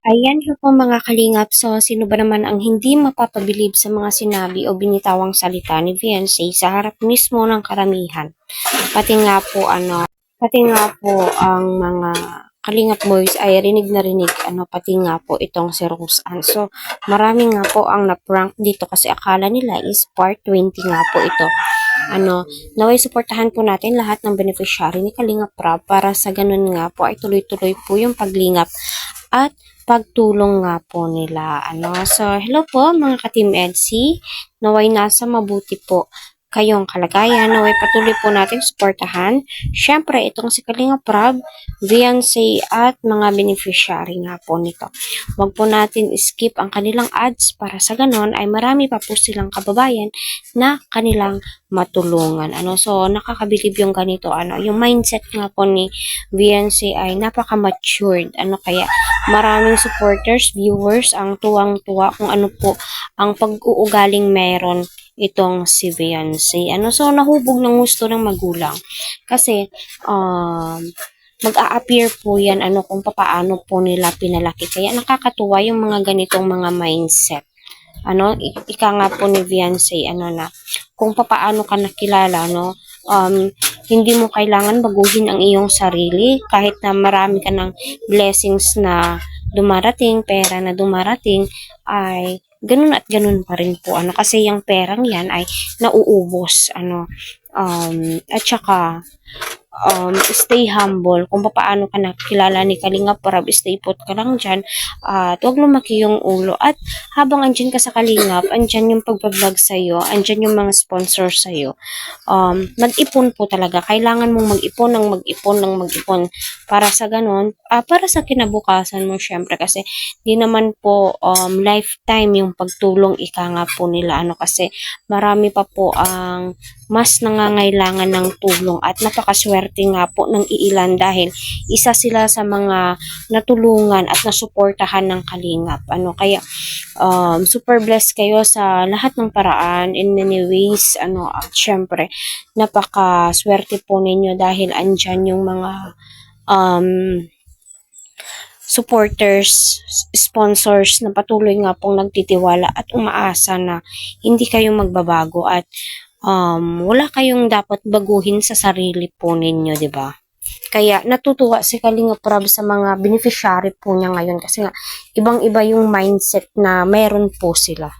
Ayan po po mga kalingap. So, sino ba naman ang hindi mapapabilib sa mga sinabi o binitawang salita ni Fiancé sa harap mismo ng karamihan? Pati nga po pati nga po ang mga Kalingap Boys ay rinig na rinig, pati nga po itong si Rose Ann. So, marami nga po ang na-prank dito kasi akala nila is part 20 nga po ito. Naway suportahan po natin lahat ng beneficiary ni Kalingap Prab para sa ganun nga po ay tuloy-tuloy po yung paglingap at pagtulong nga po nila. So, hello po mga ka-Team EDSI. Naway nasa mabuti po kayong kalagayan. Naway patuloy po natin suportahan. Siyempre, itong si Kalingap Prab, Fiancé at mga beneficiary nga po nito. Huwag po natin skip ang kanilang ads para sa ganon ay marami pa po silang kababayan na kanilang matulungan. So, nakakabilib yung ganito. Yung mindset nga po ni Fiancé ay napaka-matured. Kaya maraming supporters, viewers ang tuwang-tuwa kung ano po ang pag-uugaling meron itong si Fiancé. So nahubog ng gusto ng magulang. Kasi mag-a-appear po yan kung papaano po nila pinalaki. Kaya nakakatuwa yung mga ganitong mga mindset. Ika nga po ni Fiancé, na kung papaano ka nakilala, hindi mo kailangan baguhin ang iyong sarili kahit na marami ka ng blessings na dumarating, pera na dumarating, ay ganun at ganun pa rin po. Kasi yung perang yan ay nauubos. At saka, stay humble. Kung paano ka nakilala ni Kalingap Prab, stay put ka lang dyan. At huwag lumaki yung ulo. At habang andyan ka sa Kalingap, andyan yung pagbablog sa'yo, andyan yung mga sponsor sa'yo. Mag-ipon po talaga. Kailangan mong mag-ipon para sa ganon, para sa kinabukasan mo syempre. Kasi di naman po lifetime yung pagtulong ika nga po nila. Kasi marami pa po ang mas nangangailangan ng tulong at napakaswerte nga po ng iilan dahil isa sila sa mga natulungan at nasuportahan ng Kalingap. Kaya super blessed kayo sa lahat ng paraan in many ways. At syempre napakaswerte po ninyo dahil andyan yung mga supporters, sponsors na patuloy nga pong nagtitiwala at umaasa na hindi kayo magbabago at wala kayong dapat baguhin sa sarili po ninyo, di ba? Kaya natutuwa si Kalingap Prab sa mga beneficiary po niya ngayon kasi nga ibang-iba yung mindset na meron po sila.